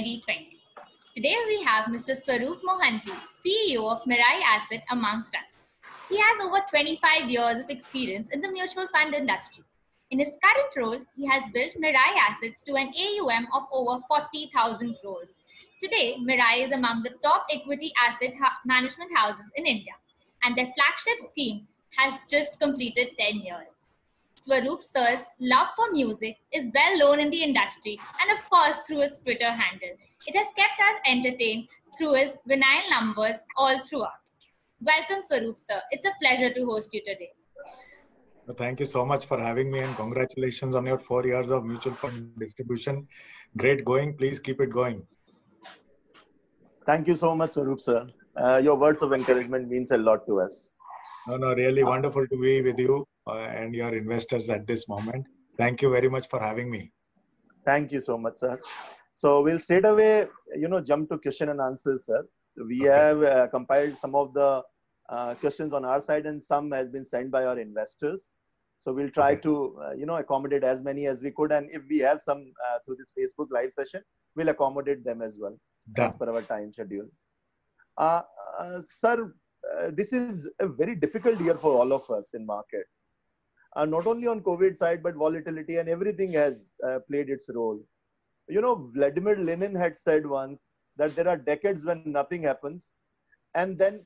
2020. Today we have Mr. Swaroop Mohanty, CEO of Mirae Asset amongst us. He has over 25 years of experience in the mutual fund industry. In his current role, he has built Mirae Assets to an AUM of over 40,000 crores. Today, Mirae is among the top equity asset management houses in India, and their flagship scheme has just completed 10 years. Swaroop Sir's love for music is well known in the industry and of course through his Twitter handle. It has kept us entertained through his vinyl numbers all throughout. Welcome Swaroop Sir. It's a pleasure to host you today. Thank you so much for having me and congratulations on your 4 years of mutual fund distribution. Great going. Please keep it going. Thank you so much, Swaroop Sir. Your words of encouragement means a lot to us. No, really wonderful to be with you and your investors at this moment. Thank you very much for having me. Thank you so much, sir. So we'll straight away, jump to question and answers, sir. We have compiled some of the questions on our side and some has been sent by our investors. So we'll try to, accommodate as many as we could. And if we have some through this Facebook live session, we'll accommodate them as well as per our time schedule. Sir, this is a very difficult year for all of us in market. Not only on COVID side, but volatility and everything has played its role. Vladimir Lenin had said once that there are decades when nothing happens. And then,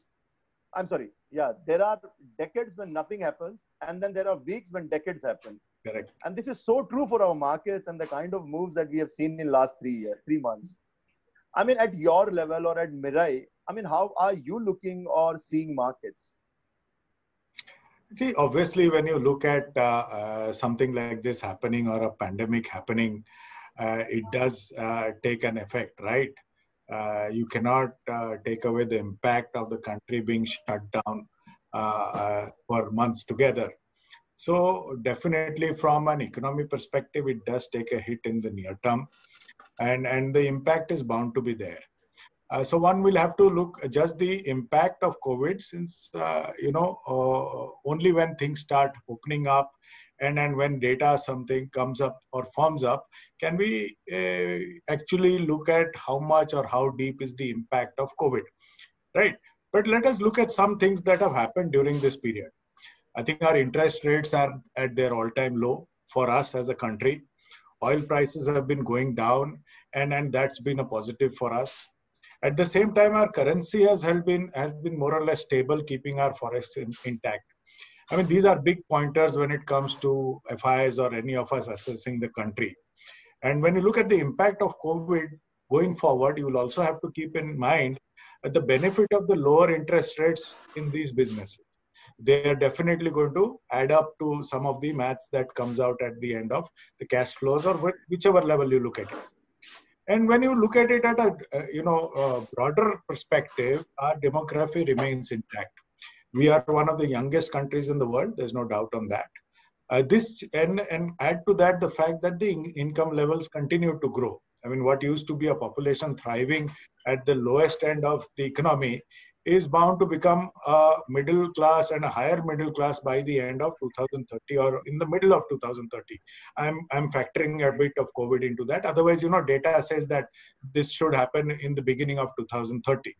there are decades when nothing happens. And then there are weeks when decades happen. Correct. And this is so true for our markets and the kind of moves that we have seen in last 3 months. I mean, at your level or at Mirae, how are you looking or seeing markets? See, obviously, when you look at something like this happening or a pandemic happening, it does take an effect, right? You cannot take away the impact of the country being shut down for months together. So definitely from an economy perspective, it does take a hit in the near term and the impact is bound to be there. So one will have to look just the impact of COVID since, only when things start opening up and when data something comes up or forms up, can we actually look at how much or how deep is the impact of COVID, right? But let us look at some things that have happened during this period. I think our interest rates are at their all-time low for us as a country. Oil prices have been going down and that's been a positive for us. At the same time, our currency has been more or less stable, keeping our forex intact. I mean, these are big pointers when it comes to FIs or any of us assessing the country. And when you look at the impact of COVID going forward, you will also have to keep in mind the benefit of the lower interest rates in these businesses. They are definitely going to add up to some of the maths that comes out at the end of the cash flows or whichever level you look at it. And when you look at it at a broader perspective, our demography remains intact. We are one of the youngest countries in the world. There's no doubt on that. And add to that the fact that the income levels continue to grow. I mean, what used to be a population thriving at the lowest end of the economy is bound to become a middle class and a higher middle class by the end of 2030 or in the middle of 2030. I'm factoring a bit of COVID into that. Otherwise, data says that this should happen in the beginning of 2030.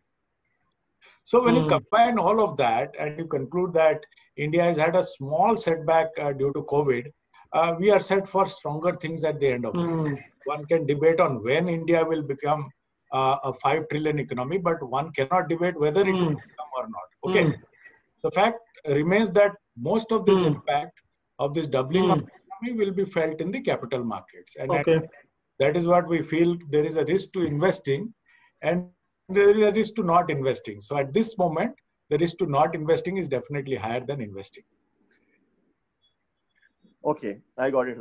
So when you combine all of that and you conclude that India has had a small setback due to COVID, we are set for stronger things at the end of it. One can debate on when India will become a 5 trillion economy, but one cannot debate whether it will become or not. Okay. The fact remains that most of this impact of this doubling of the economy will be felt in the capital markets. And that is what we feel there is a risk to investing and there is a risk to not investing. So at this moment, the risk to not investing is definitely higher than investing. Okay, I got it.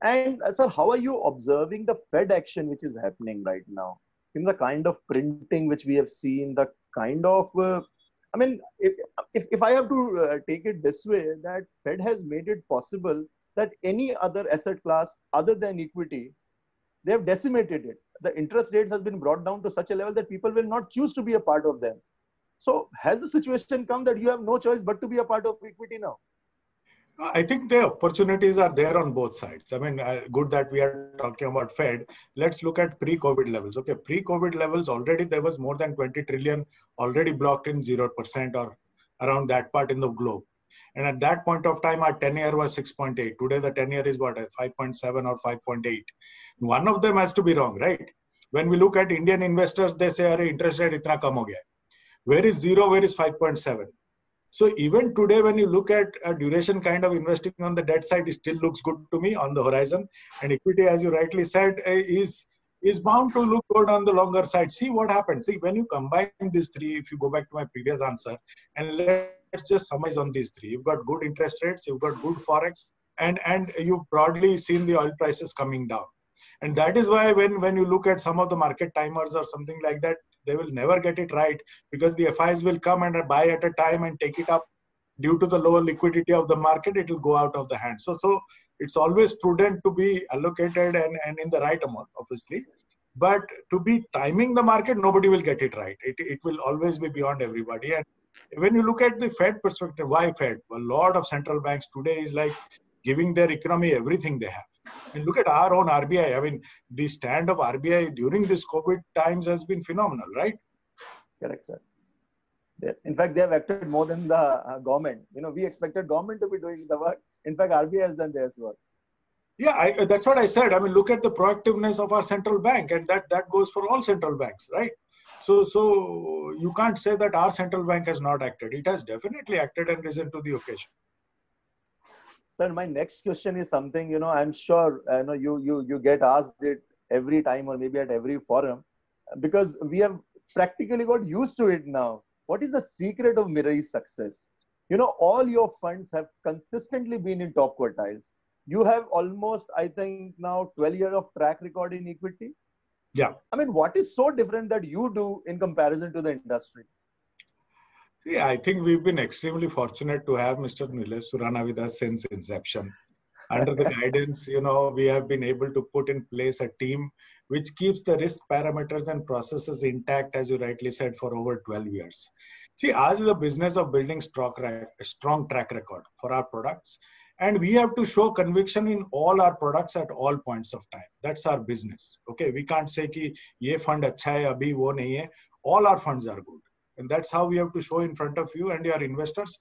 And sir, how are you observing the Fed action which is happening right now? The kind of printing which we have seen, the kind of, if I have to take it this way, that Fed has made it possible that any other asset class other than equity, they have decimated it. The interest rates has been brought down to such a level that people will not choose to be a part of them. So has the situation come that you have no choice but to be a part of equity now? I think the opportunities are there on both sides. I mean, good that we are talking about Fed. Let's look at pre-COVID levels. Okay, pre-COVID levels, already there was more than 20 trillion already blocked in 0% or around that part in the globe. And at that point of time, our 10-year was 6.8. Today, the 10-year is what, 5.7 or 5.8. One of them has to be wrong, right? When we look at Indian investors, they say, "Arey, interest rate itna kam ho gaya." Where is 0? Where is 5.7? So even today, when you look at a duration kind of investing on the debt side, it still looks good to me on the horizon. And equity, as you rightly said, is bound to look good on the longer side. See what happens. See, when you combine these three, if you go back to my previous answer, and let's just summarize on these three. You've got good interest rates, you've got good forex, and you've broadly seen the oil prices coming down. And that is why when you look at some of the market timers or something like that, they will never get it right, because the FIs will come and buy at a time and take it up. Due to the lower liquidity of the market, it will go out of the hand. So it's always prudent to be allocated and in the right amount, obviously. But to be timing the market, nobody will get it right. It will always be beyond everybody. And when you look at the Fed perspective, why Fed? A lot of central banks today is like giving their economy everything they have. And look at our own RBI. I mean, the stand of RBI during this COVID times has been phenomenal, right? Correct, sir. In fact, they have acted more than the government. You know, we expected government to be doing the work. In fact, RBI has done their work. Yeah, that's what I said. I mean, look at the proactiveness of our central bank, and that goes for all central banks, right? So you can't say that our central bank has not acted. It has definitely acted and risen to the occasion. Sir, my next question is something, you know, I'm sure you get asked it every time or maybe at every forum, because we have practically got used to it now. What is the secret of Mirai's success? You know, all your funds have consistently been in top quartiles. You have almost, I think now 12 years of track record in equity. Yeah. I mean, what is so different that you do in comparison to the industry? Yeah, I think we've been extremely fortunate to have Mr. Nilesh Surana with us since inception. Under the guidance, you know, we have been able to put in place a team which keeps the risk parameters and processes intact, as you rightly said, for over 12 years. See, ours is a business of building strong track record for our products. And we have to show conviction in all our products at all points of time. That's our business. Okay, we can't say ki ye fund acha hai, abhi wo nahi hai. All our funds are good. And that's how we have to show in front of you and your investors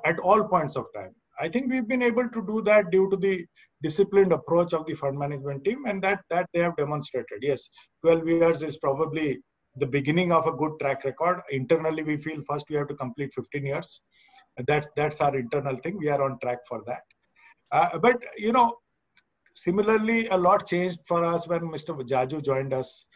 at all points of time. I think we've been able to do that due to the disciplined approach of the fund management team, and that they have demonstrated. Yes, 12 years is probably the beginning of a good track record. Internally, we feel first we have to complete 15 years. That's our internal thing. We are on track for that. But, you know, similarly, a lot changed for us when Mr. Jaju joined us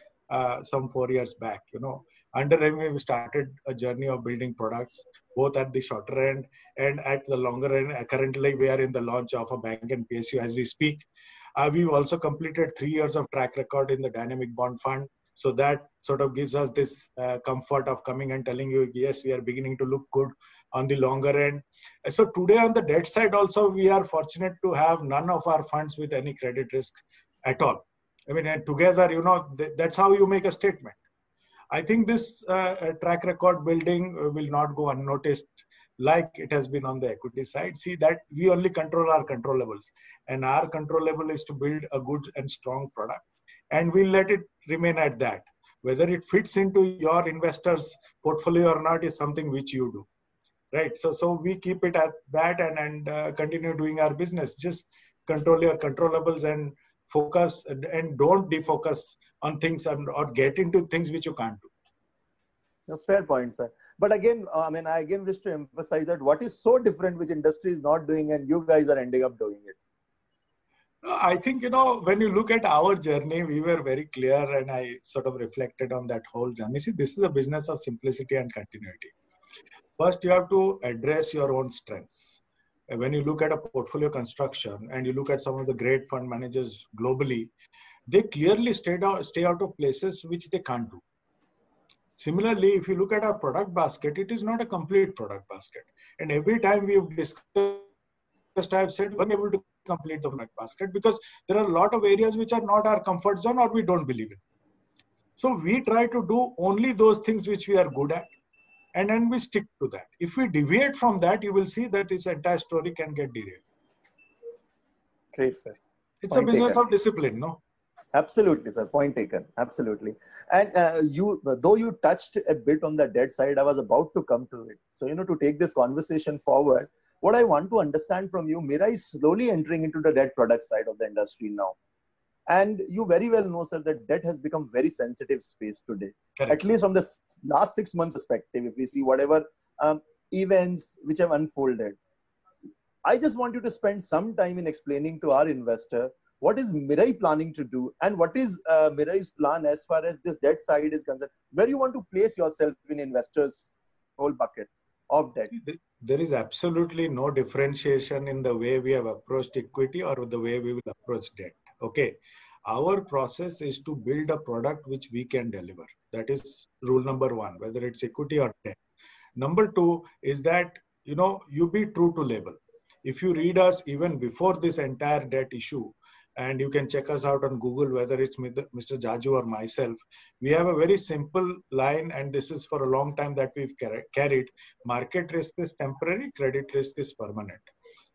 some 4 years back. You know, under him, we started a journey of building products, both at the shorter end and at the longer end. Currently, we are in the launch of a bank and PSU as we speak. We've also completed 3 years of track record in the dynamic bond fund. So that sort of gives us this comfort of coming and telling you, yes, we are beginning to look good on the longer end. So today on the debt side also, we are fortunate to have none of our funds with any credit risk at all. I mean, and together, you know, that's how you make a statement. I think this track record building will not go unnoticed like it has been on the equity side. See that we only control our controllables, and our controllable is to build a good and strong product, and we'll let it remain at that. Whether it fits into your investors' portfolio or not is something which you do, right? So we keep it at that and continue doing our business. Just control your controllables and focus and don't defocus on things or get into things which you can't do. No, fair point, sir. But again, I mean, I again wish to emphasize that what is so different which industry is not doing and you guys are ending up doing it. I think, you know, when you look at our journey, we were very clear and I sort of reflected on that whole journey. See, this is a business of simplicity and continuity. First, you have to address your own strengths. When you look at a portfolio construction and you look at some of the great fund managers globally, they clearly stay out of places which they can't do. Similarly, if you look at our product basket, it is not a complete product basket. And every time we have discussed, I have said, we're able to complete the product basket because there are a lot of areas which are not our comfort zone or we don't believe in. So we try to do only those things which we are good at. and then we stick to that. If we deviate from that, you will see that this entire story can get derailed. Great, sir. It's a business of discipline, no? Absolutely, sir. Point taken. Absolutely. And though you touched a bit on the debt side, I was about to come to it. So, to take this conversation forward, what I want to understand from you, Mirai is slowly entering into the debt product side of the industry now. And you very well know, sir, that debt has become very sensitive space today. Correct. At least from the last 6 months perspective, if we see whatever events which have unfolded. I just want you to spend some time in explaining to our investor what is Mirai planning to do and what is Mirai's plan as far as this debt side is concerned, where you want to place yourself in investors' whole bucket of debt. There is absolutely no differentiation in the way we have approached equity or the way we will approach debt. Okay. Our process is to build a product which we can deliver. That is rule number one, whether it's equity or debt. Number two is that, you be true to label. If you read us even before this entire debt issue, and you can check us out on Google, whether it's Mr. Jaju or myself, we have a very simple line, and this is for a long time that we've carried. Market risk is temporary, credit risk is permanent.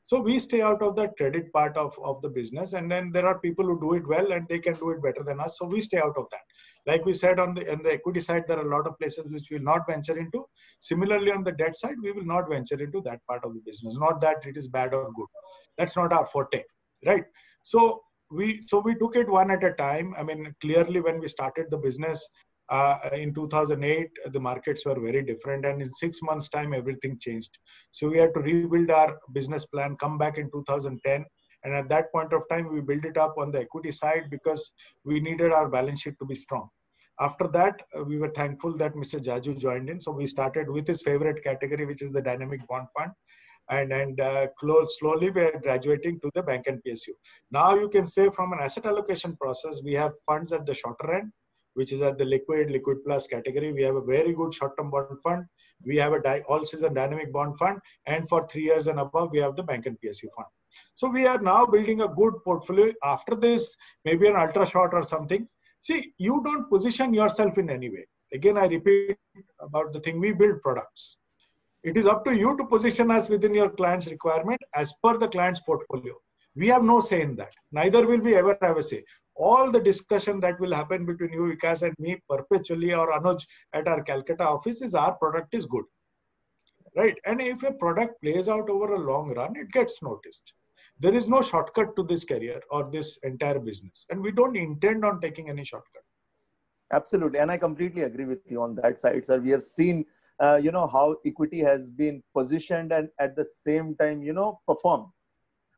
So we stay out of the credit part of the business, and then there are people who do it well and they can do it better than us. So we stay out of that. Like we said on the equity side, there are a lot of places which we will not venture into. Similarly, on the debt side, we will not venture into that part of the business. Not that it is bad or good. That's not our forte, right? So we took it one at a time. I mean, clearly when we started the business in 2008, the markets were very different, and in 6 months' time, everything changed. So we had to rebuild our business plan, come back in 2010. And at that point of time, we built it up on the equity side because we needed our balance sheet to be strong. After that, we were thankful that Mr. Jaju joined in. So we started with his favorite category, which is the dynamic bond fund. And slowly we are graduating to the bank and PSU. Now you can say from an asset allocation process, we have funds at the shorter end, which is at the liquid plus category. We have a very good short-term bond fund. We have a all-season dynamic bond fund. And for 3 years and above, we have the bank and PSU fund. So we are now building a good portfolio. After this, maybe an ultra short or something. See, you don't position yourself in any way. Again, I repeat about the thing, we build products. It is up to you to position us within your client's requirement as per the client's portfolio. We have no say in that. Neither will we ever have a say. All the discussion that will happen between you, Vikas, and me perpetually, or Anuj at our Calcutta office, is our product is good. Right? And if a product plays out over a long run, it gets noticed. There is no shortcut to this career or this entire business. And we don't intend on taking any shortcut. Absolutely. And I completely agree with you on that side, sir. We have seen how equity has been positioned and at the same time, performed.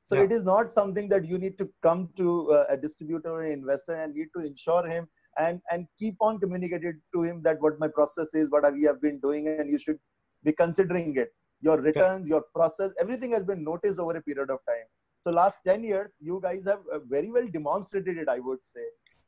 So It is not something that you need to come to a distributor or an investor and need to ensure him and keep on communicating to him that what my process is, what we have been doing, and you should be considering it. Your returns, your process, everything has been noticed over a period of time. So last 10 years, you guys have very well demonstrated it, I would say.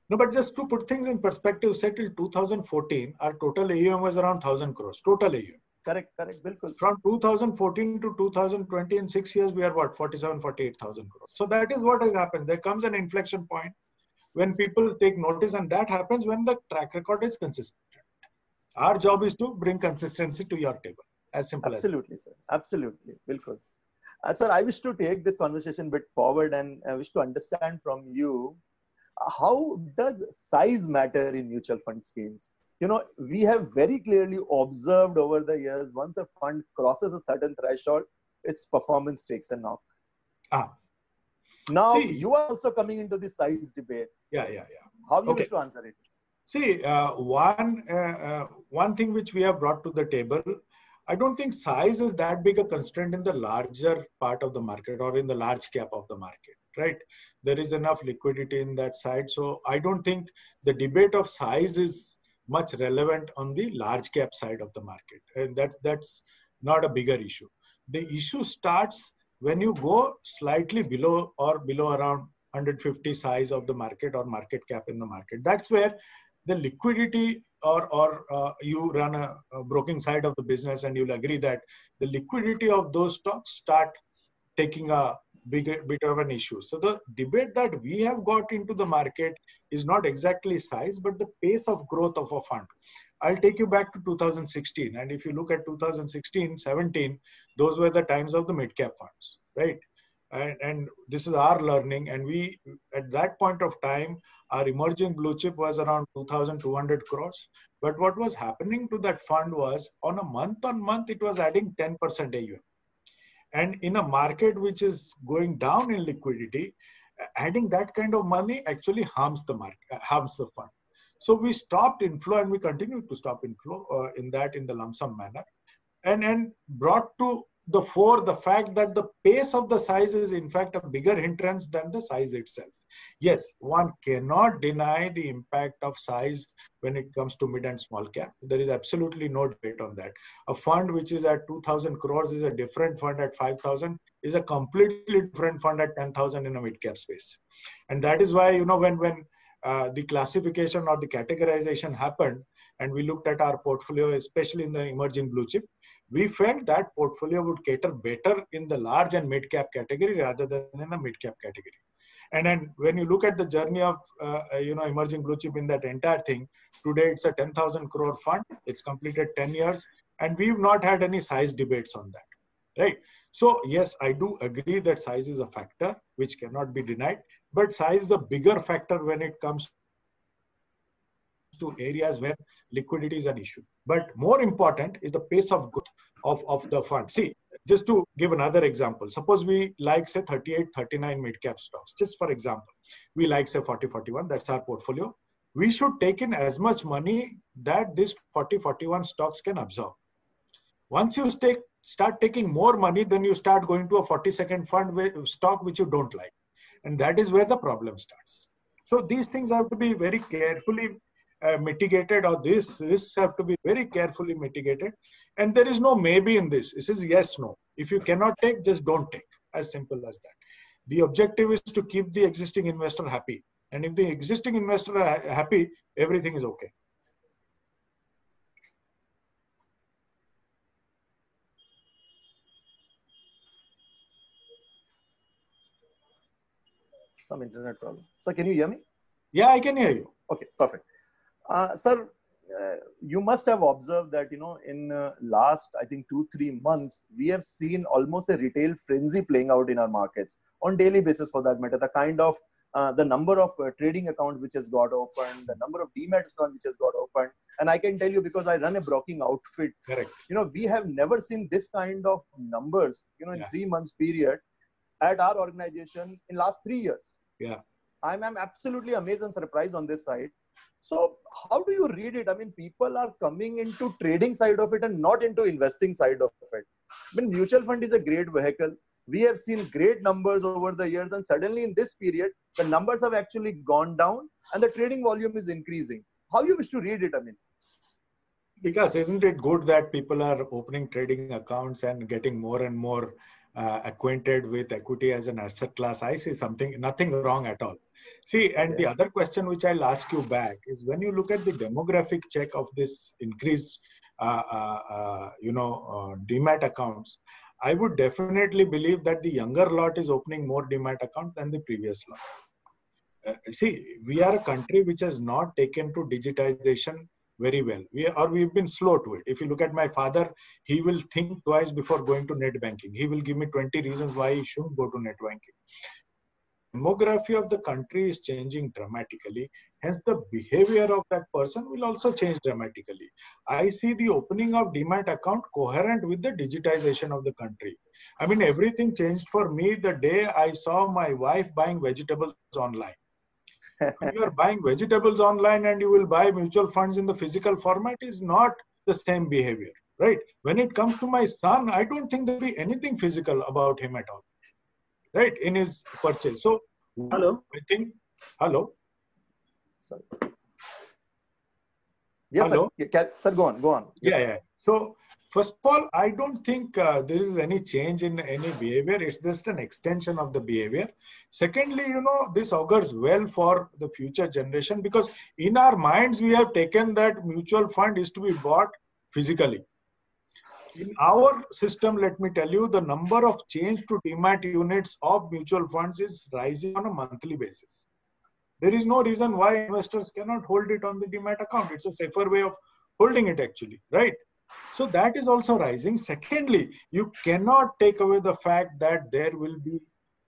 No, but just to put things in perspective, say till 2014, our total AUM was around 1,000 crores, total AUM. Correct. Bilkul. From 2014 to 2020, in 6 years, we are what, 48,000 crores. So that is what has happened. There comes an inflection point when people take notice, and that happens when the track record is consistent. Our job is to bring consistency to your table. As simple Absolutely, as that. Sir. Absolutely. Bilkul. Sir, I wish to take this conversation a bit forward, and I wish to understand from you, how does size matter in mutual fund schemes? We have very clearly observed over the years, once a fund crosses a certain threshold, its performance takes a knock. Now, you are also coming into the size debate. Yeah. How you wish to answer it? See, one thing which we have brought to the table, I don't think size is that big a constraint in the larger part of the market or in the large cap of the market, right? There is enough liquidity in that side. So I don't think the debate of size is much relevant on the large cap side of the market. And that's not a bigger issue. The issue starts when you go slightly below around 150 size of the market or market cap in the market. That's where the liquidity or you run a broking side of the business, and you'll agree that the liquidity of those stocks start taking a bit of an issue. So the debate that we have got into the market is not exactly size, but the pace of growth of a fund. I'll take you back to 2016. And if you look at 2016, 17, those were the times of the mid-cap funds, right? And this is our learning. And we, at that point of time, our emerging blue chip was around 2,200 crores. But what was happening to that fund was on a month, it was adding 10% AUM. And in a market which is going down in liquidity, adding that kind of money actually harms the market, harms the fund. So we stopped inflow and we continued to stop inflow in the lump sum manner, and brought to the fore the fact that the pace of the size is in fact a bigger hindrance than the size itself. Yes, one cannot deny the impact of size when it comes to mid and small cap. There is absolutely no debate on that. A fund which is at 2,000 crores is a different fund at 5,000, is a completely different fund at 10,000 in a mid cap space. And that is why, you know, when the classification or the categorization happened and we looked at our portfolio, especially in the emerging blue chip, we felt that portfolio would cater better in the large and mid cap category rather than in the mid cap category. And then when you look at the journey of emerging blue chip in that entire thing, today it's a 10,000 crore fund. It's completed 10 years, and we've not had any size debates on that, right? So yes, I do agree that size is a factor which cannot be denied, but size is a bigger factor when it comes to areas where liquidity is an issue. But more important is the pace of growth of the fund. See, just to give another example, suppose we like, say, 38, 39 mid-cap stocks. Just for example, we like, say, 40, 41. That's our portfolio. We should take in as much money that this 40, 41 stocks can absorb. Once you start taking more money, then you start going to a 42nd fund stock which you don't like. And that is where the problem starts. So these things have to be very carefully mitigated, or these risks have to be very carefully mitigated. And there is no maybe in this. This is yes, no. If you cannot take, just don't take. As simple as that. The objective is to keep the existing investor happy. And if the existing investor are happy, everything is okay. Some internet problem. Sir, can you hear me? Yeah, I can hear you. Okay, perfect. Sir, you must have observed that, you know, in last, I think 2-3 months, we have seen almost a retail frenzy playing out in our markets on daily basis, for that matter. The kind of the number of trading accounts which has got opened, the number of demat accounts which has got opened. And I can tell you, because I run a broking outfit, correct, you know, we have never seen this kind of numbers, you know, in 3 months period at our organization in last 3 years. Yeah. I'm absolutely amazed and surprised on this side. So how do you read it? I mean, people are coming into trading side of it and not into investing side of it. I mean, mutual fund is a great vehicle. We have seen great numbers over the years, and suddenly in this period, the numbers have actually gone down and the trading volume is increasing. How you wish to read it? I mean, because isn't it good that people are opening trading accounts and getting more and more acquainted with equity as an asset class? I see nothing wrong at all. See, and the other question which I'll ask you back is, when you look at the demographic check of this increased, demat accounts, I would definitely believe that the younger lot is opening more demat accounts than the previous lot. See, we are a country which has not taken to digitization very well. We've been slow to it. If you look at my father, he will think twice before going to net banking. He will give me 20 reasons why he shouldn't go to net banking. Demography of the country is changing dramatically. Hence, the behavior of that person will also change dramatically. I see the opening of demat account coherent with the digitization of the country. I mean, everything changed for me the day I saw my wife buying vegetables online. When you are buying vegetables online and you will buy mutual funds in the physical format, is not the same behavior, right? When it comes to my son, I don't think there'll be anything physical about him at all, right, in his purchase. So, hello. I think, hello. Sorry. Yes, hello? Sir, go on. Yes, yeah. So, first of all, I don't think there is any change in any behavior. It's just an extension of the behavior. Secondly, this augurs well for the future generation, because in our minds, we have taken that mutual fund is to be bought physically. In our system, let me tell you, the number of change to demat units of mutual funds is rising on a monthly basis. There is no reason why investors cannot hold it on the demat account. It's a safer way of holding it actually, right? So that is also rising. Secondly, you cannot take away the fact that there will be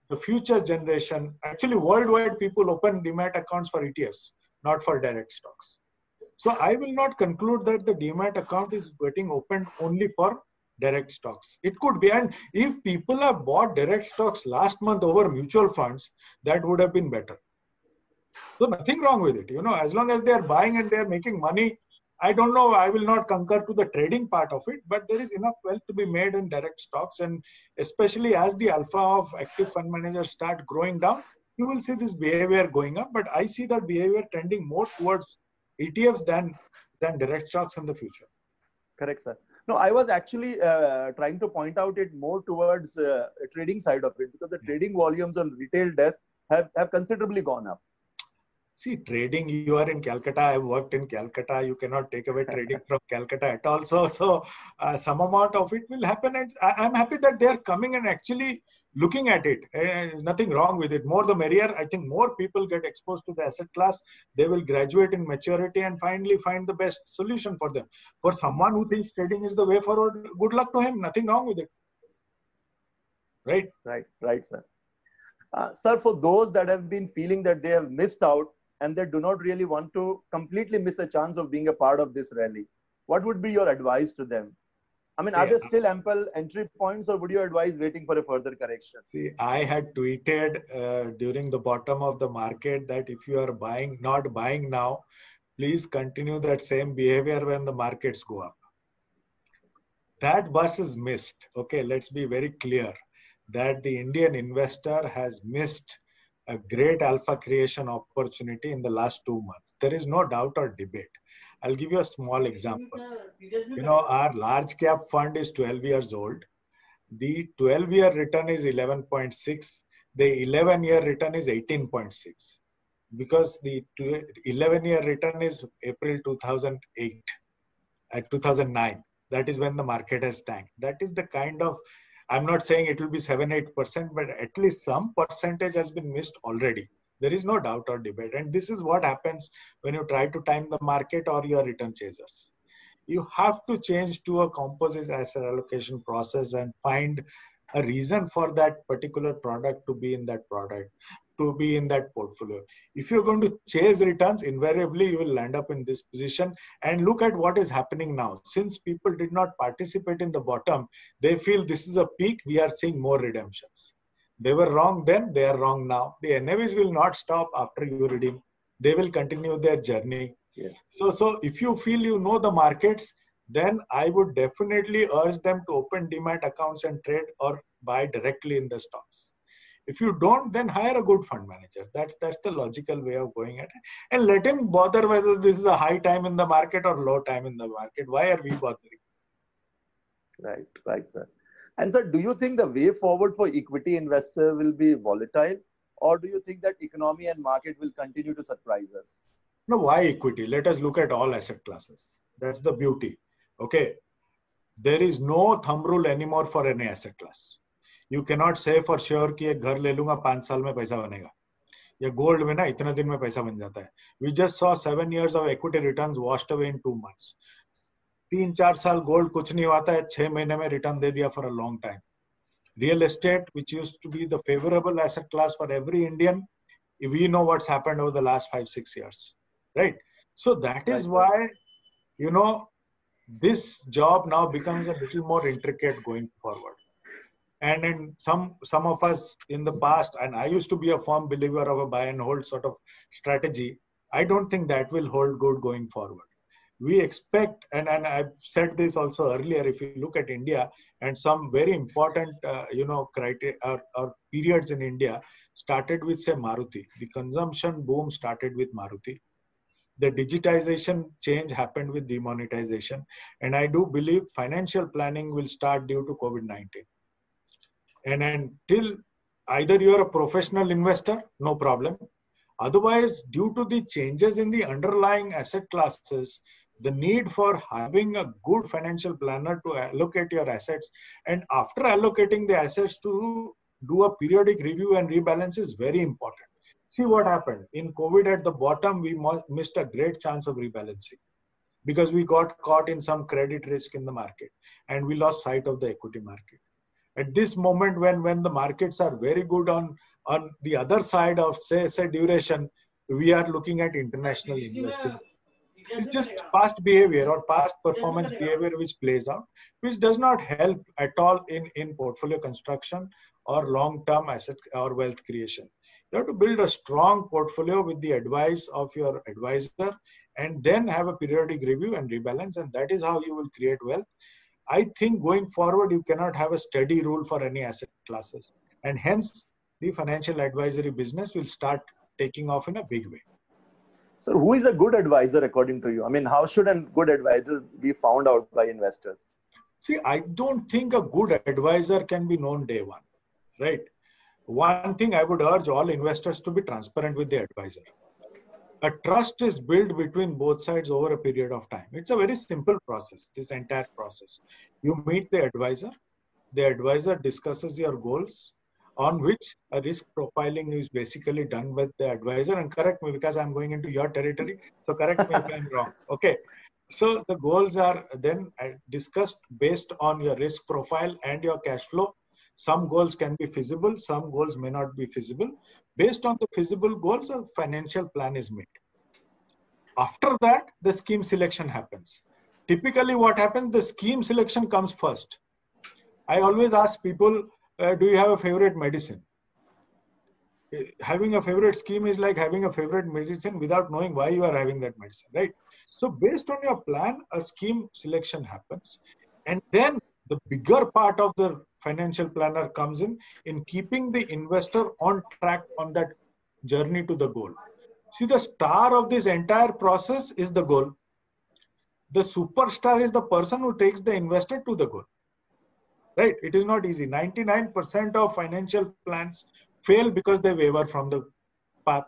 the future generation. Actually, worldwide, people open demat accounts for ETFs, not for direct stocks. So I will not conclude that the demat account is getting opened only for direct stocks. It could be. And if people have bought direct stocks last month over mutual funds, that would have been better. So nothing wrong with it. As long as they are buying and they are making money, I don't know, I will not concur to the trading part of it, but there is enough wealth to be made in direct stocks. And especially as the alpha of active fund managers start growing down, you will see this behavior going up. But I see that behavior trending more towards ETFs than direct stocks in the future. Correct, sir. No, I was actually trying to point out it more towards trading side of it, because the trading volumes on retail desks have considerably gone up. See, trading, you are in Calcutta, I have worked in Calcutta, you cannot take away trading from Calcutta at all. So some amount of it will happen. And I'm happy that they are coming and actually looking at it. Nothing wrong with it. More the merrier. I think more people get exposed to the asset class. They will graduate in maturity and finally find the best solution for them. For someone who thinks trading is the way forward, good luck to him. Nothing wrong with it. Right? Right, sir. Sir, for those that have been feeling that they have missed out, and they do not really want to completely miss a chance of being a part of this rally, what would be your advice to them? I mean, are there still ample entry points, or would you advise waiting for a further correction? See, I had tweeted during the bottom of the market that if you are not buying now, please continue that same behavior when the markets go up. That bus is missed. Okay, let's be very clear that the Indian investor has missed a great alpha creation opportunity in the last 2 months. There is no doubt or debate. I'll give you a small example. Our large cap fund is 12 years old. The 12-year return is 11.6. The 11-year return is 18.6. Because the 11-year return is April 2008, 2009. That is when the market has tanked. That is the kind of, I'm not saying it will be 7-8%, but at least some percentage has been missed already. There is no doubt or debate. And this is what happens when you try to time the market or your return chasers. You have to change to a composite asset allocation process and find a reason for that particular product to be in that portfolio. If you're going to chase returns, invariably you will land up in this position. And look at what is happening now. Since people did not participate in the bottom, they feel this is a peak. We are seeing more redemptions. They were wrong then, they are wrong now. The NAVs will not stop after you redeem. They will continue their journey. Yes. So if you feel you know the markets, then I would definitely urge them to open demat accounts and trade or buy directly in the stocks. If you don't, then hire a good fund manager. That's the logical way of going at it. And let him bother whether this is a high time in the market or low time in the market. Why are we bothering? Right, sir. And sir, do you think the way forward for equity investor will be volatile? Or do you think that economy and market will continue to surprise us? No, why equity? Let us look at all asset classes. That's the beauty. Okay. There is no thumb rule anymore for any asset class. You cannot say for sure कि एक घर ले लूंगा 5 साल में पैसा बनेगा या गोल्ड में ना इतने दिन में पैसा बन जाता है. We just saw 7 years of equity returns washed away in 2 months. 3-4 साल गोल्ड कुछ नहीं हुआ था, 6 महीने में रिटर्न दे दिया for a long time. Real estate, which used to be the favorable asset class for every Indian, we know what's happened over the last 5-6 years, right? So that is why, this job now becomes a little more intricate going forward. And in some of us in the past, and I used to be a firm believer of a buy and hold sort of strategy, I don't think that will hold good going forward. We expect, and I've said this also earlier, if you look at India and some very important, criteria or periods in India started with, say, Maruti. The consumption boom started with Maruti. The digitization change happened with demonetization. And I do believe financial planning will start due to COVID-19. And until either you're a professional investor, no problem. Otherwise, due to the changes in the underlying asset classes, the need for having a good financial planner to allocate your assets, and after allocating the assets to do a periodic review and rebalance is very important. See what happened. In COVID at the bottom, we missed a great chance of rebalancing. because we got caught in some credit risk in the market and we lost sight of the equity market. At this moment, when the markets are very good on the other side of say duration, we are looking at international investing. It's just past behavior or past performance behavior which plays out, which does not help at all in portfolio construction or long-term asset or wealth creation. You have to build a strong portfolio with the advice of your advisor and then have a periodic review and rebalance, and that is how you will create wealth. I think going forward, you cannot have a steady rule for any asset classes, and hence the financial advisory business will start taking off in a big way. So who is a good advisor according to you? I mean, how should a good advisor be found out by investors? See, I don't think a good advisor can be known day one, right? One thing I would urge all investors to be transparent with the advisor. A trust is built between both sides over a period of time. It's a very simple process, this entire process. You meet the advisor discusses your goals, on which a risk profiling is basically done with the advisor. And correct me because I'm going into your territory, so correct me if I'm wrong. Okay. So the goals are then discussed based on your risk profile and your cash flow. Some goals can be feasible, some goals may not be feasible. Based on the feasible goals, a financial plan is made. After that, the scheme selection happens. Typically what happens, the scheme selection comes first. I always ask people, do you have a favorite medicine? Having a favorite scheme is like having a favorite medicine without knowing why you are having that medicine, right? So based on your plan, a scheme selection happens. And then the bigger part of the financial planner comes in keeping the investor on track on that journey to the goal. See, the star of this entire process is the goal. The superstar is the person who takes the investor to the goal. Right? It is not easy. 99% of financial plans fail because they waver from the path.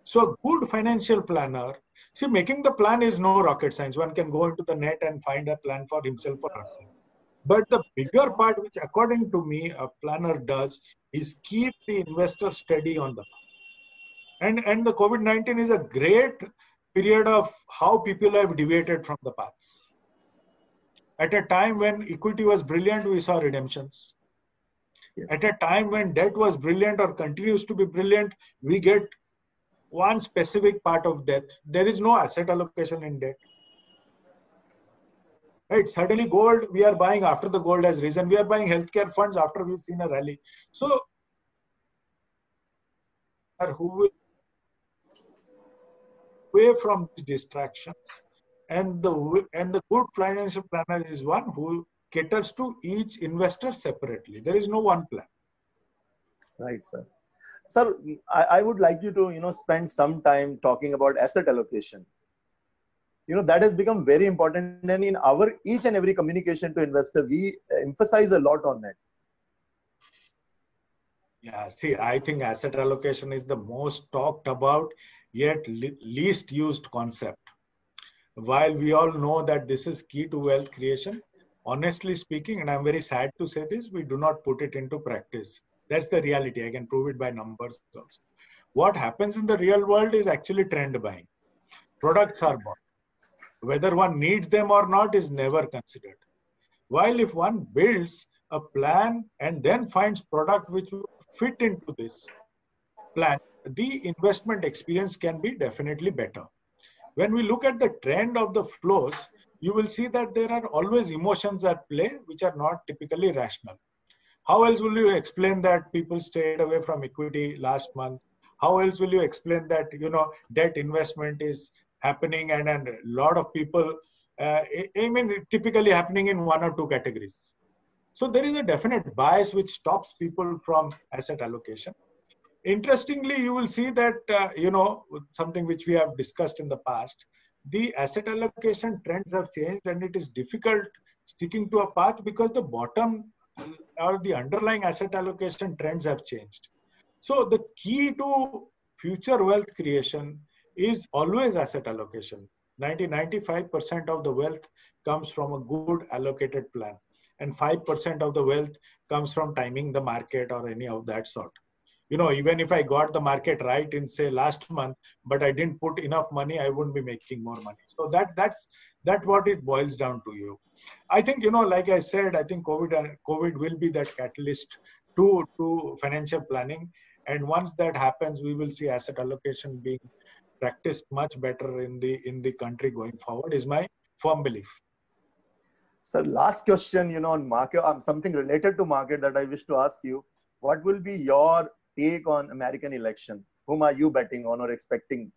So a good financial planner, see, making the plan is no rocket science. One can go into the net and find a plan for himself or herself. But the bigger part, which according to me, a planner does, is keep the investor steady on the path. And the COVID-19 is a great period of how people have deviated from the paths. At a time when equity was brilliant, we saw redemptions. Yes. At a time when debt was brilliant or continues to be brilliant, we get one specific part of debt. There is no asset allocation in debt. Right? Suddenly gold, we are buying after the gold has risen. We are buying healthcare funds after we've seen a rally. So, who will away from these distractions? And the good financial planner is one who caters to each investor separately. There is no one plan. Right, sir. Sir, I would like you to spend some time talking about asset allocation. That has become very important, and in our each and every communication to investor, we emphasize a lot on that. Yeah, see, I think asset allocation is the most talked about yet least used concept. While we all know that this is key to wealth creation, honestly speaking, and I'm very sad to say this, we do not put it into practice. That's the reality. I can prove it by numbers also. What happens in the real world is actually trend buying. Products are bought. Whether one needs them or not is never considered. While if one builds a plan and then finds product which will fit into this plan, the investment experience can be definitely better. When we look at the trend of the flows, you will see that there are always emotions at play which are not typically rational. How else will you explain that people stayed away from equity last month? How else will you explain that debt investment is happening and a lot of people, typically happening in one or two categories. So there is a definite bias which stops people from asset allocation. Interestingly, you will see that, something which we have discussed in the past, the asset allocation trends have changed and it is difficult sticking to a path because the bottom or the underlying asset allocation trends have changed. So the key to future wealth creation is always asset allocation. 95% of the wealth comes from a good allocated plan, and 5% of the wealth comes from timing the market or any of that sort. even if I got the market right in say last month, but I didn't put enough money, I wouldn't be making more money. So that's what it boils down to. I think, like I said, I think COVID will be that catalyst to financial planning. And once that happens, we will see asset allocation being practiced much better in the country going forward, is my firm belief. So last question, on market, something related to market that I wish to ask you. What will be your take on American election? Whom are you betting on or expecting?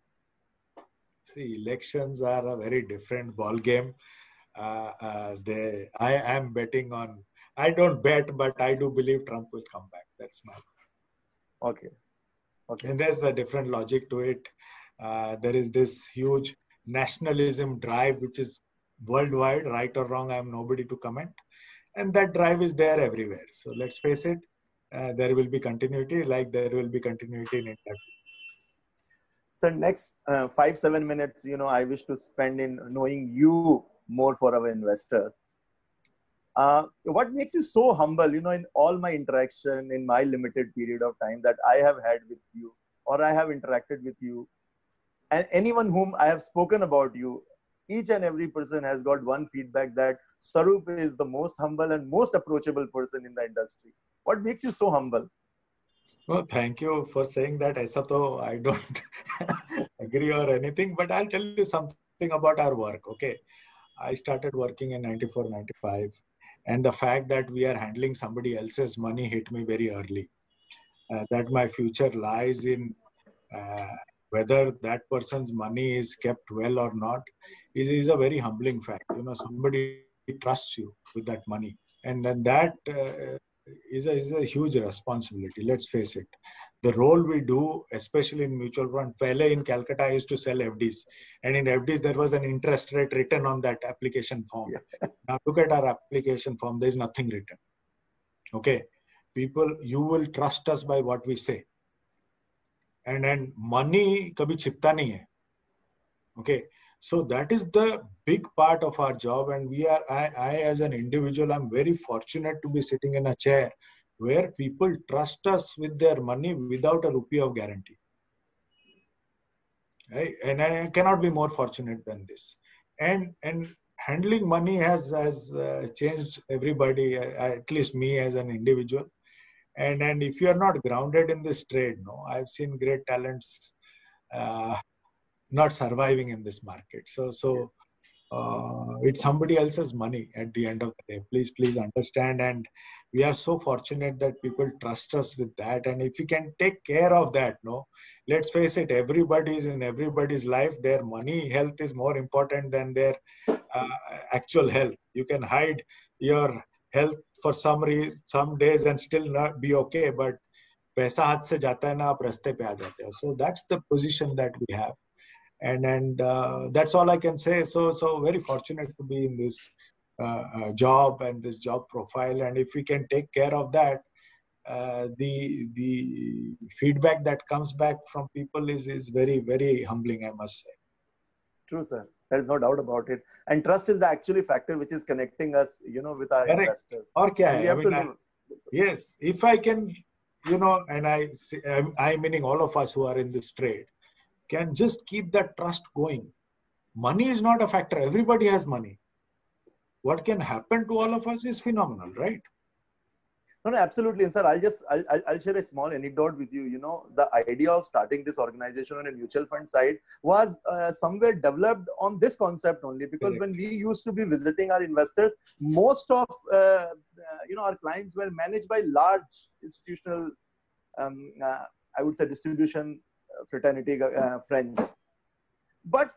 See, elections are a very different ball game. I am betting on, I don't bet, but I do believe Trump will come back. That's my. Okay. And there's a different logic to it. There is this huge nationalism drive, which is worldwide, right or wrong, I'm nobody to comment. And that drive is there everywhere. So let's face it, there will be continuity, like there will be continuity in India. So next 5-7 minutes, I wish to spend in knowing you more for our investors. What makes you so humble, in all my interaction in my limited period of time that I have had with you or I have interacted with you, and anyone whom I have spoken about you, each and every person has got one feedback that Swaroop is the most humble and most approachable person in the industry. What makes you so humble? Well, thank you for saying that. Aisa to I don't agree or anything, but I'll tell you something about our work. Okay. I started working in 94, 95. And the fact that we are handling somebody else's money hit me very early. That my future lies in whether that person's money is kept well or not is a very humbling fact. Somebody trusts you with that money. And then that is a huge responsibility. Let's face it. The role we do, especially in mutual fund, pehle in Calcutta, I used to sell FDs. And in FDs, there was an interest rate written on that application form. Yeah. Now look at our application form. There is nothing written. Okay. People, you will trust us by what we say. And money kabhi chipta nahi hai. Okay. So that is the big part of our job. And I as an individual, I'm very fortunate to be sitting in a chair where people trust us with their money without a rupee of guarantee. Right? And I cannot be more fortunate than this. And handling money has changed everybody, at least me as an individual. And if you are not grounded in this trade, I've seen great talents not surviving in this market. So yes. It's somebody else's money at the end of the day. Please understand. And we are so fortunate that people trust us with that. And if you can take care of that, let's face it, everybody's in everybody's life, their money health is more important than their actual health. You can hide your health for some days and still not be okay, but paisa haath se jata hai na, aap raste pe aa jate ho. So that's the position that we have. And that's all I can say. So very fortunate to be in this job and this job profile. And if we can take care of that, the feedback that comes back from people is very, very humbling, I must say. True, sir. There is no doubt about it. And trust is the actually factor which is connecting us, with our investors. Or kya hai? Yes, if I can, and I meaning all of us who are in this trade, can just keep that trust going. Money is not a factor. Everybody has money. What can happen to all of us is phenomenal, right? No, absolutely. And sir, I'll share a small anecdote with you. The idea of starting this organization on a mutual fund side was somewhere developed on this concept only, because when we used to be visiting our investors, most of our clients were managed by large institutional, I would say, distribution fraternity friends. But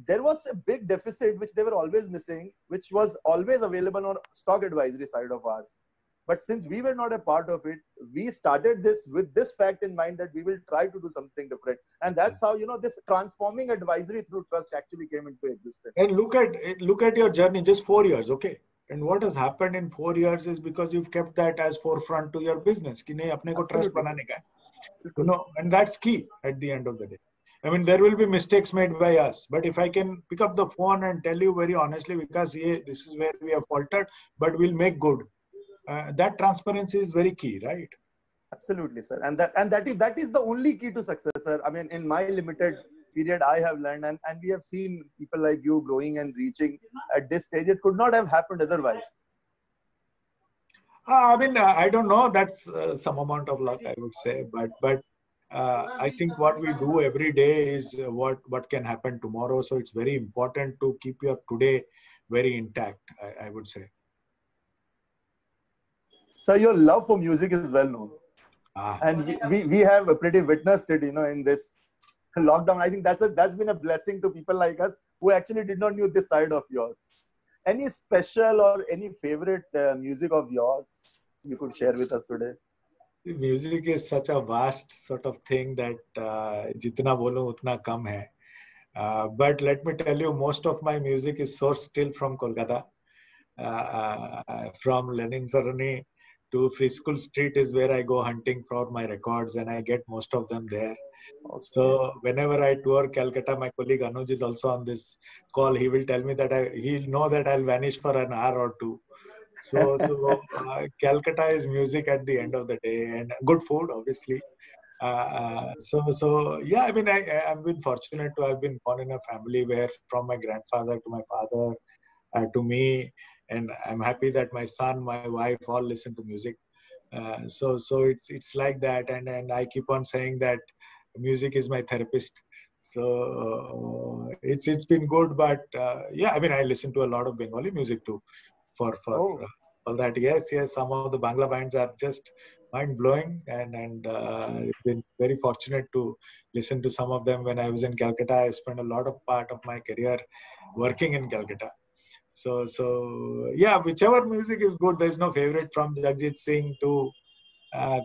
there was a big deficit which they were always missing, which was always available on stock advisory side of ours. But since we were not a part of it, we started this with this fact in mind that we will try to do something different. And that's how, this transforming advisory through trust actually came into existence. And look at your journey, just 4 years, okay? And what has happened in 4 years is because you've kept that as forefront to your business. Ki nahi, apne ko trust banane ka hai. And that's key at the end of the day. I mean, there will be mistakes made by us, but if I can pick up the phone and tell you very honestly, because this is where we have faltered, but we'll make good. That transparency is very key, right? Absolutely, sir. And that is the only key to success, sir. I mean, in my limited period, I have learned, and we have seen people like you growing and reaching at this stage. It could not have happened otherwise. I mean, I don't know. That's some amount of luck, I would say. But I think what we do every day is what can happen tomorrow. So it's very important to keep your today very intact, I would say. So your love for music is well known, Ah. and we have pretty witnessed it, in this lockdown. I think that's been a blessing to people like us who actually did not know this side of yours. Any special or any favorite music of yours you could share with us today? Music is such a vast sort of thing that jitna bolu utna kam hai. But let me tell you, most of my music is sourced still from Kolkata. From Lenin Sarani to Free School Street is where I go hunting for my records, and I get most of them there. So whenever I tour Calcutta, my colleague Anuj is also on this call. He will tell me that he'll know that I'll vanish for an hour or two. So Calcutta is music at the end of the day, and good food, obviously. So yeah, I mean, I've been fortunate to have been born in a family where from my grandfather to my father to me, and I'm happy that my son, my wife, all listen to music. So it's like that, and I keep on saying that music is my therapist. So it's been good, but yeah, I mean, I listen to a lot of Bengali music too. For all that, yes, some of the Bangla bands are just mind blowing, and I've been very fortunate to listen to some of them when I was in Calcutta. I spent a lot of part of my career working in Calcutta. So yeah, whichever music is good. There's no favorite from Jagjit Singh to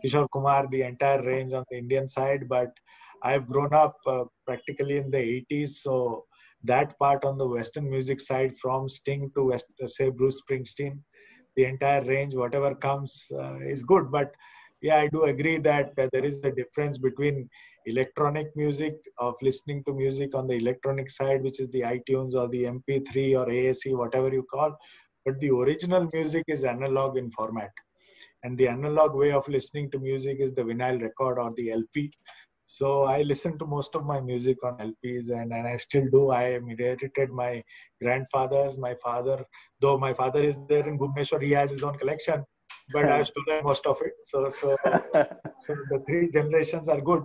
Kishore Kumar, the entire range on the Indian side. But I've grown up practically in the 80s, so that part on the Western music side, from Sting to say Bruce Springsteen, the entire range, whatever comes is good. But yeah, I do agree that there is a difference between electronic music, of listening to music on the electronic side, which is the iTunes or the MP3 or AAC, whatever you call. But the original music is analog in format. And the analog way of listening to music is the vinyl record or the LP. So I listen to most of my music on LPs, and I still do. I inherited my grandfather's, my father, though my father is there in Bhubaneswar, he has his own collection, but I've stolen most of it. So the three generations are good.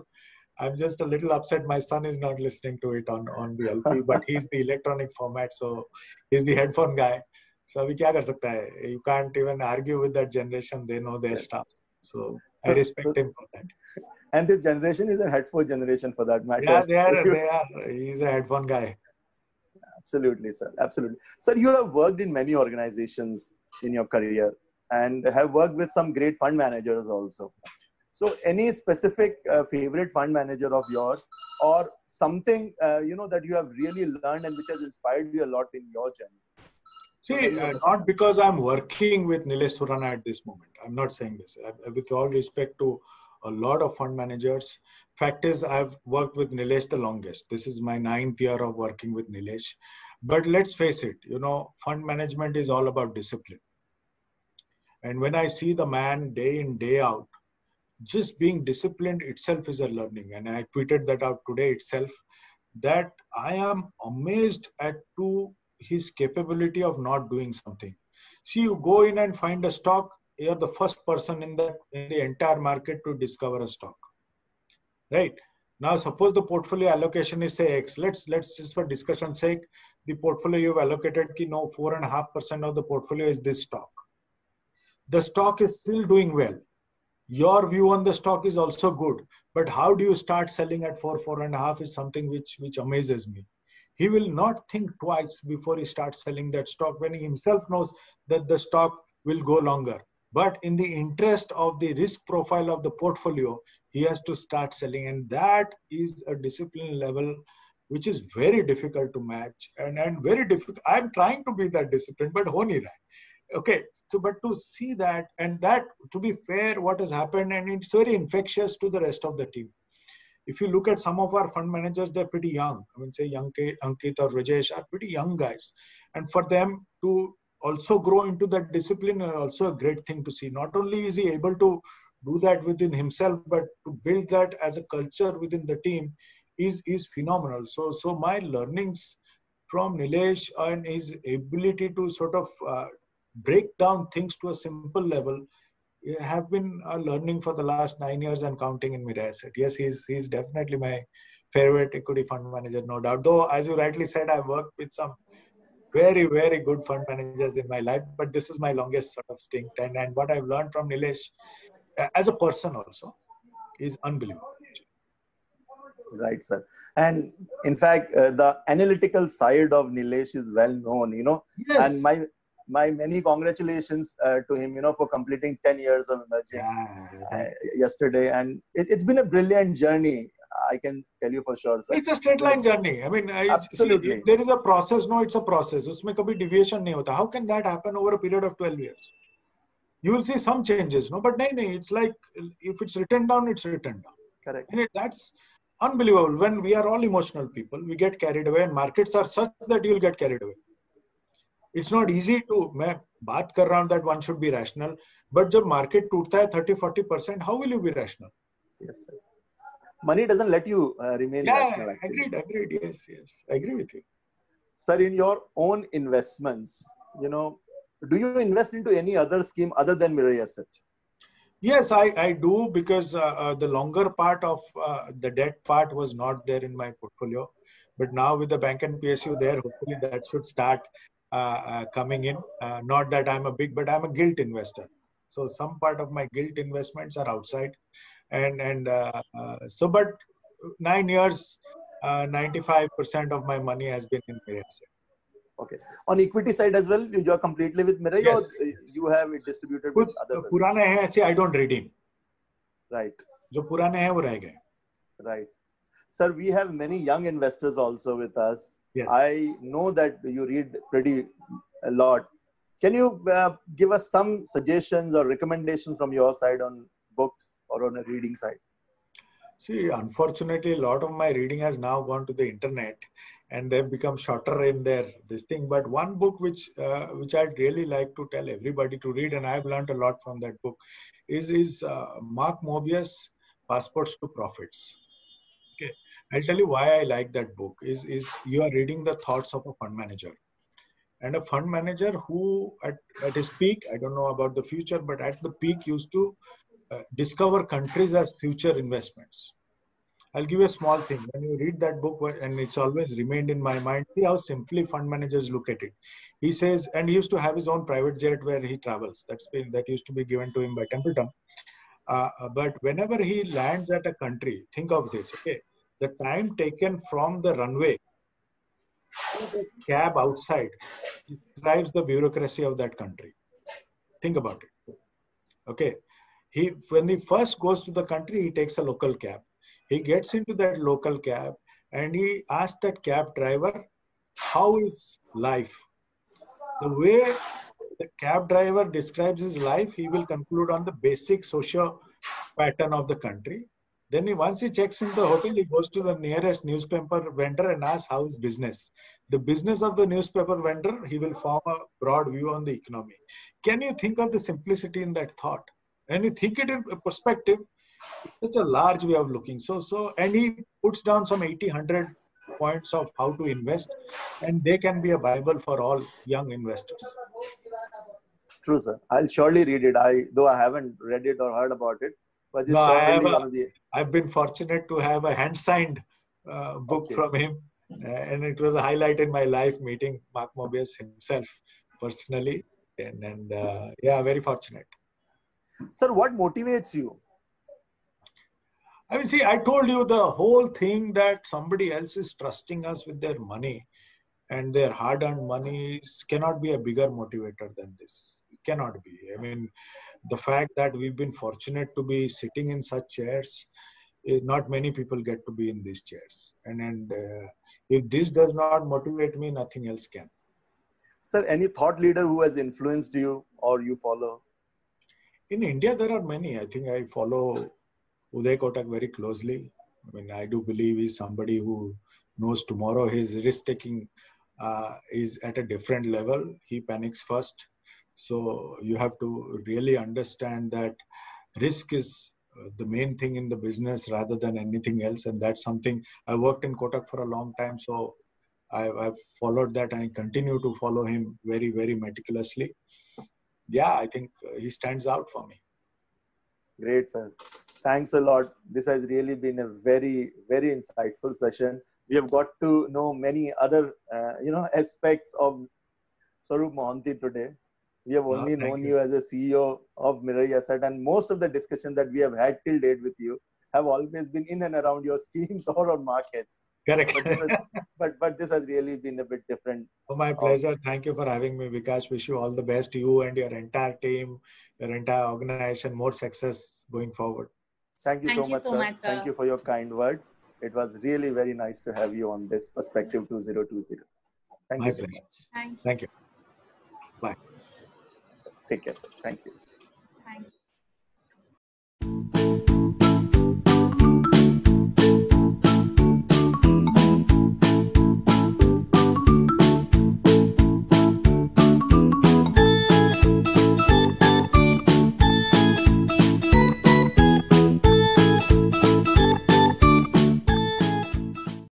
I'm just a little upset my son is not listening to it on the LP, but he's the electronic format, so he's the headphone guy. So अभी क्या कर सकता है? You can't even argue with that generation. They know their stuff. So I respect him for that. And this generation is a headphone generation for that matter. Yeah, they are. He's a headphone guy. Absolutely, sir. Absolutely. Sir, you have worked in many organizations in your career and have worked with some great fund managers also. So any specific favorite fund manager of yours, or something, that you have really learned and which has inspired you a lot in your journey? See, not because I'm working with Nilesh Surana at this moment. I'm not saying this. With all respect to a lot of fund managers, fact is I've worked with Nilesh the longest. This is my 9th year of working with Nilesh. But let's face it, fund management is all about discipline. And when I see the man day in, day out, just being disciplined itself is a learning. And I tweeted that out today itself, that I am amazed to his capability of not doing something. See, you go in and find a stock, you're the first person in the entire market to discover a stock. Right? Now, suppose the portfolio allocation is say X. Let's just for discussion's sake, the portfolio you've allocated, 4.5% of the portfolio is this stock. The stock is still doing well. Your view on the stock is also good, but how do you start selling at 4.5 is something which amazes me. He will not think twice before he starts selling that stock when he himself knows that the stock will go longer. But in the interest of the risk profile of the portfolio, he has to start selling, and that is a discipline level which is very difficult to match and very difficult. I'm trying to be that disciplined, but ho nahi raha. Okay, so but to see that, and that, to be fair, what has happened, and it's very infectious to the rest of the team. If you look at some of our fund managers, they're pretty young. I mean, say Ankit or Rajesh are pretty young guys. And for them to also grow into that discipline is also a great thing to see. Not only is he able to do that within himself, but to build that as a culture within the team is phenomenal. So my learnings from Nilesh and his ability to sort of break down things to a simple level have been learning for the last 9 years and counting in Mirae Asset. Yes, he's definitely my favorite equity fund manager, no doubt. Though, as you rightly said, I've worked with some very, very good fund managers in my life, but this is my longest sort of stint. And what I've learned from Nilesh as a person also is unbelievable. Right, sir. And in fact, the analytical side of Nilesh is well known, Yes. and my many congratulations to him, for completing 10 years of emerging yesterday. And it's been a brilliant journey. I can tell you for sure, sir. It's a straight line journey. I mean, Absolutely. See, if there is a process, no, it's a process. Usme kabhi deviation nahi hota. How can that happen over a period of 12 years? You will see some changes, no? But nahi, it's like, if it's written down, it's written down. Correct. And that's unbelievable. When we are all emotional people, we get carried away, and markets are such that you'll get carried away. It's not easy to, मैं बात कर रहा हूँ that one should be rational, but जब market टूटता है 30-40%, how will you be rational? Yes, sir. Money doesn't let you remain rational, actually. Agreed. Yes. I agree with you. Sir, in your own investments, do you invest into any other scheme other than Mirae Asset? Yes, I do, because the longer part of the debt part was not there in my portfolio. But now with the bank and PSU there, hopefully that should start coming in. Not that I'm a big, but I'm a gilt investor. So some part of my gilt investments are outside. But 9 years, 95% of my money has been in Mirae Asset. Okay. On equity side as well, you are completely with Mirae, yes, or you have it distributed with others? पुराने हैं ऐसे, I don't redeem. Right. जो पुराने हैं वो रह गए. Right. Sir, we have many young investors also with us. Yes. I know that you read pretty a lot. Can you give us some suggestions or recommendations from your side on books or on a reading side? See, unfortunately, a lot of my reading has now gone to the internet, and they've become shorter in this thing. But one book which I'd really like to tell everybody to read, and I've learned a lot from that book, is Mark Mobius' Passports to Profits. Okay, I'll tell you why I like that book. Is you are reading the thoughts of a fund manager, and a fund manager who at his peak, I don't know about the future, but at the peak used to discover countries as future investments. I'll give you a small thing. When you read that book, and it's always remained in my mind, see how simply fund managers look at it. He says, and he used to have his own private jet where he travels. That used to be given to him by Templeton. But whenever he lands at a country, think of this, okay? The time taken from the runway to the cab outside drives the bureaucracy of that country. Think about it. Okay. When he first goes to the country, he takes a local cab. He gets into that local cab and he asks that cab driver, how is life? The way the cab driver describes his life, he will conclude on the basic social pattern of the country. Then once he checks in the hotel, he goes to the nearest newspaper vendor and asks how is business. The business of the newspaper vendor, he will form a broad view on the economy. Can you think of the simplicity in that thought? And you think it in perspective, it's such a large way of looking. And he puts down some 100 points of how to invest, and they can be a Bible for all young investors. True, sir. I'll surely read it. Though I haven't read it or heard about it, but it's I've been fortunate to have a hand-signed book from him, and it was a highlight in my life meeting Mark Mobius himself personally, and very fortunate. Sir, what motivates you? I mean, see, I told you the whole thing that somebody else is trusting us with their money and their hard-earned money cannot be a bigger motivator than this. It cannot be. I mean, the fact that we've been fortunate to be sitting in such chairs, not many people get to be in these chairs. And if this does not motivate me, nothing else can. Sir, any thought leader who has influenced you or you follow? In India, there are many. I think I follow Uday Kotak very closely. I mean, I do believe he's somebody who knows tomorrow. His risk-taking is at a different level. He panics first. So you have to really understand that risk is the main thing in the business rather than anything else. And that's something I worked in Kotak for a long time. So I've followed that. I continue to follow him very, very meticulously. Yeah, I think he stands out for me. Great, sir. Thanks a lot. This has really been a very, very insightful session. We have got to know many other, aspects of Swaroop Mohanty today. We have only known you as a CEO of Mirai Asset, and most of the discussion that we have had till date with you have always been in and around your schemes or on markets. Correct. But this has really been a bit different. Oh, my pleasure. Thank you for having me, Vikash. Wish you all the best, you and your entire team, your entire organization, more success going forward. Thank you so much, sir. Thank you for your kind words. It was really very nice to have you on this Perspective 2020. Thank you so much. Thank you. Bye. Take care, sir. Thank you.